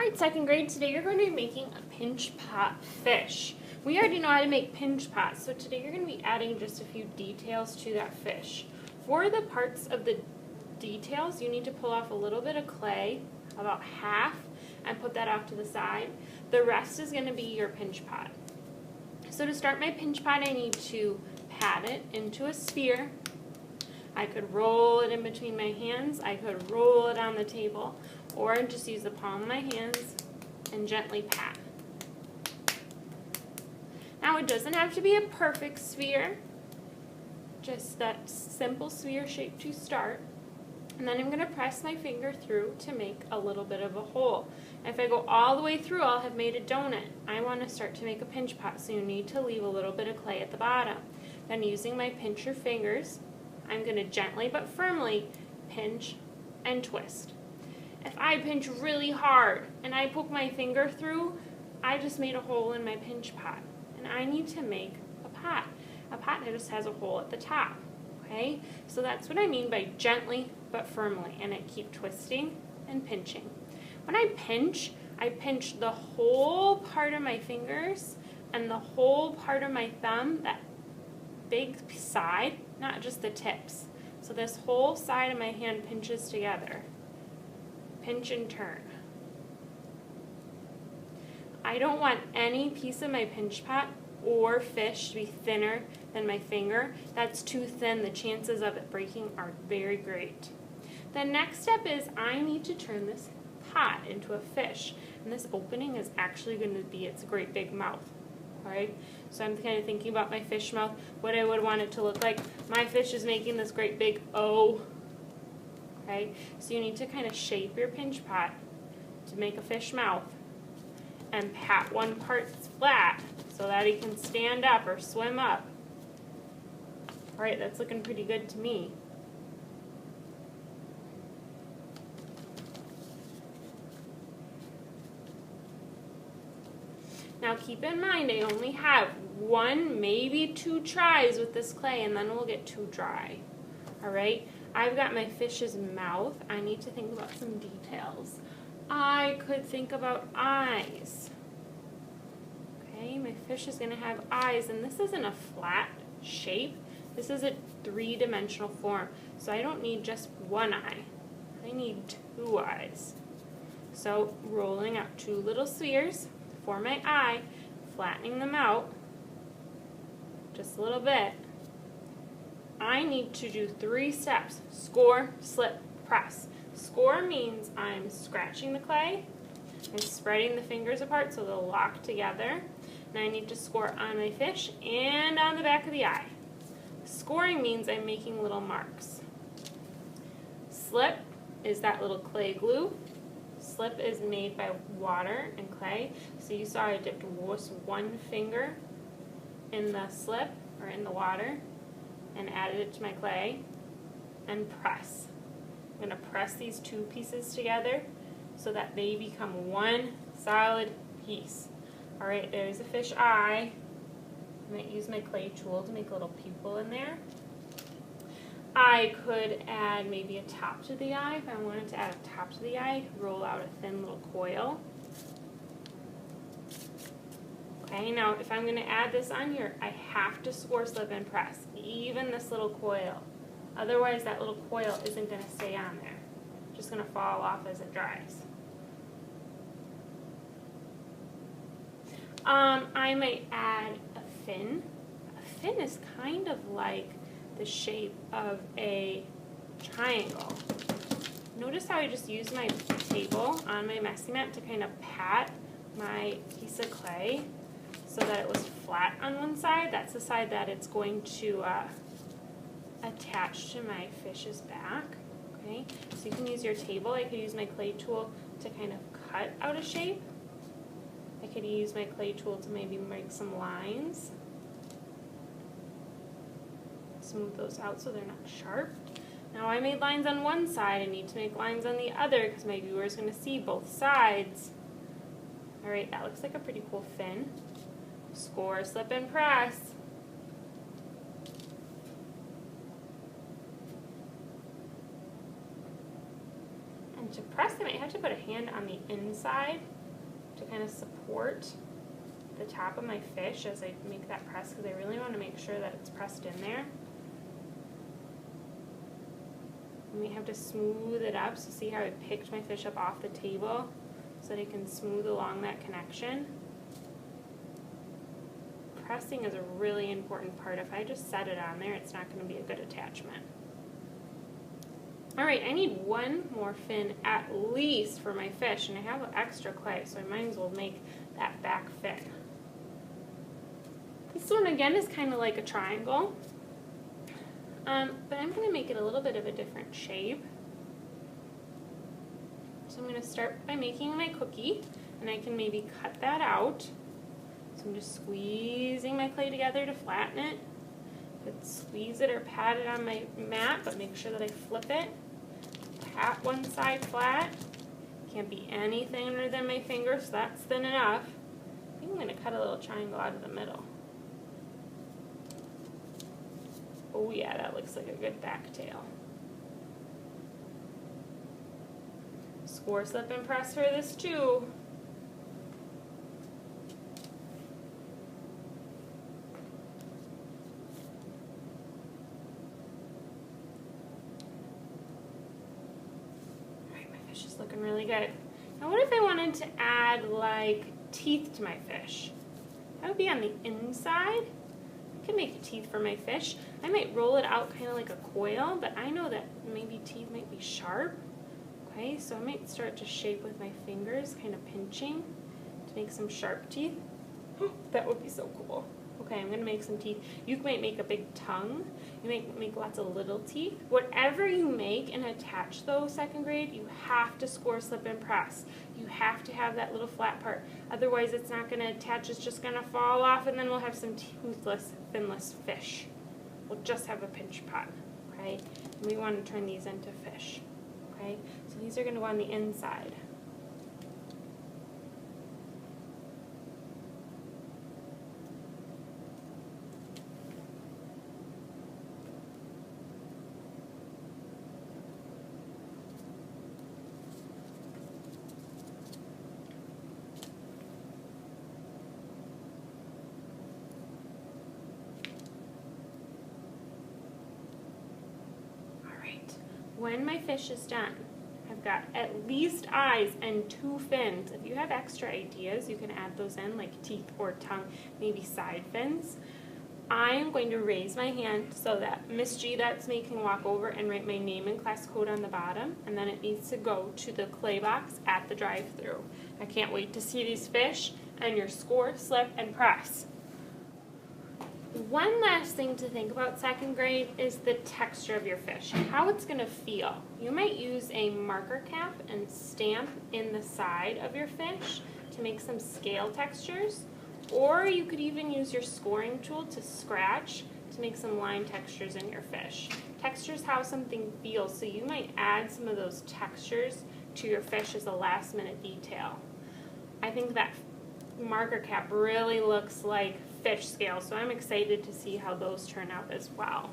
Alright, second grade, today you're going to be making a pinch pot fish. We already know how to make pinch pots, so today you're going to be adding just a few details to that fish. For the parts of the details, you need to pull off a little bit of clay, about half, and put that off to the side. The rest is going to be your pinch pot. So to start my pinch pot, I need to pat it into a sphere. I could roll it in between my hands, I could roll it on the table, or just use the palm of my hands and gently pat. Now it doesn't have to be a perfect sphere, just that simple sphere shape to start. And then I'm going to press my finger through to make a little bit of a hole. If I go all the way through, I'll have made a donut. I want to start to make a pinch pot, so you need to leave a little bit of clay at the bottom. Then using my pincher fingers, I'm going to gently but firmly pinch and twist. If I pinch really hard and I poke my finger through, I just made a hole in my pinch pot. And I need to make a pot. A pot that just has a hole at the top. Okay? So that's what I mean by gently but firmly. And I keep twisting and pinching. When I pinch the whole part of my fingers and the whole part of my thumb, that big side, not just the tips. So this whole side of my hand pinches together. Pinch and turn. I don't want any piece of my pinch pot or fish to be thinner than my finger. That's too thin. The chances of it breaking are very great. The next step is I need to turn this pot into a fish. And this opening is actually going to be its great big mouth. Alright, so I'm kind of thinking about my fish mouth, what I would want it to look like. My fish is making this great big O. Okay, so you need to kind of shape your pinch pot to make a fish mouth and pat one part flat so that he can stand up or swim up. Alright, that's looking pretty good to me. Now keep in mind, I only have one, maybe two tries with this clay, and then we'll get too dry. Alright, I've got my fish's mouth. I need to think about some details. I could think about eyes. Okay, my fish is going to have eyes, and this isn't a flat shape. This is a three-dimensional form, so I don't need just one eye. I need two eyes. So rolling out two little spheres for my eye, flattening them out just a little bit. I need to do 3 steps: score, slip, press. Score means I'm scratching the clay and spreading the fingers apart so they'll lock together. And I need to score on my fish and on the back of the eye. Scoring means I'm making little marks. Slip is that little clay glue. Slip is made by water and clay. So you saw I dipped just one finger in the slip or in the water and added it to my clay. And press. I'm going to press these two pieces together so that they become one solid piece. Alright, there's a fish eye. I might use my clay tool to make a little pupil in there. I could add maybe a top to the eye. If I wanted to add a top to the eye, roll out a thin little coil. Okay, now if I'm going to add this on here, I have to score, slip, and press, even this little coil. Otherwise, that little coil isn't going to stay on there. It's just going to fall off as it dries. I might add a fin. A fin is kind of like the shape of a triangle. Notice how I just used my table on my messy mat to kind of pat my piece of clay so that it was flat on one side. That's the side that it's going to attach to my fish's back. Okay, so you can use your table. I could use my clay tool to kind of cut out a shape. I could use my clay tool to maybe make some lines. Smooth those out so they're not sharp. Now I made lines on one side. I need to make lines on the other because my viewer is going to see both sides. Alright, that looks like a pretty cool fin. Score, slip, and press. And to press, I might have to put a hand on the inside to kind of support the top of my fish as I make that press, because I really want to make sure that it's pressed in there. And we have to smooth it up, so see how I picked my fish up off the table so that I can smooth along that connection. Pressing is a really important part. If I just set it on there, it's not going to be a good attachment. All right, I need one more fin at least for my fish, and I have extra clay, so I might as well make that back fin. This one again is kind of like a triangle, but I'm going to make it a little bit of a different shape. So I'm going to start by making my cookie, and I can maybe cut that out. So I'm just squeezing my clay together to flatten it. Could squeeze it or pat it on my mat, but make sure that I flip it. Pat one side flat. Can't be any thinner than my finger, so that's thin enough. I think I'm going to cut a little triangle out of the middle. Oh yeah, that looks like a good back tail. Score, slip, and press for this too. Fish is looking really good. Now what if I wanted to add like teeth to my fish? That would be on the inside. I can make teeth for my fish. I might roll it out kind of like a coil, but I know that maybe teeth might be sharp. Okay, so I might start to shape with my fingers, kind of pinching to make some sharp teeth. That would be so cool. Okay, I'm going to make some teeth. You might make a big tongue. You might make lots of little teeth. Whatever you make and attach though, second grade, you have to score, slip, and press. You have to have that little flat part. Otherwise, it's not going to attach. It's just going to fall off, and then we'll have some toothless, finless fish. We'll just have a pinch pot, okay? And we want to turn these into fish, okay? So these are going to go on the inside. When my fish is done, I've got at least eyes and 2 fins. If you have extra ideas, you can add those in, like teeth or tongue, maybe side fins. I am going to raise my hand so that Miss G that's me can walk over and write my name and class code on the bottom, and then it needs to go to the clay box at the drive-thru. I can't wait to see these fish and your score, slip, and press. One last thing to think about second grade is the texture of your fish, how it's going to feel. You might use a marker cap and stamp in the side of your fish to make some scale textures, or you could even use your scoring tool to scratch to make some line textures in your fish. Texture is how something feels, so you might add some of those textures to your fish as a last minute detail. I think that marker cap really looks like fish scale, so I'm excited to see how those turn out as well.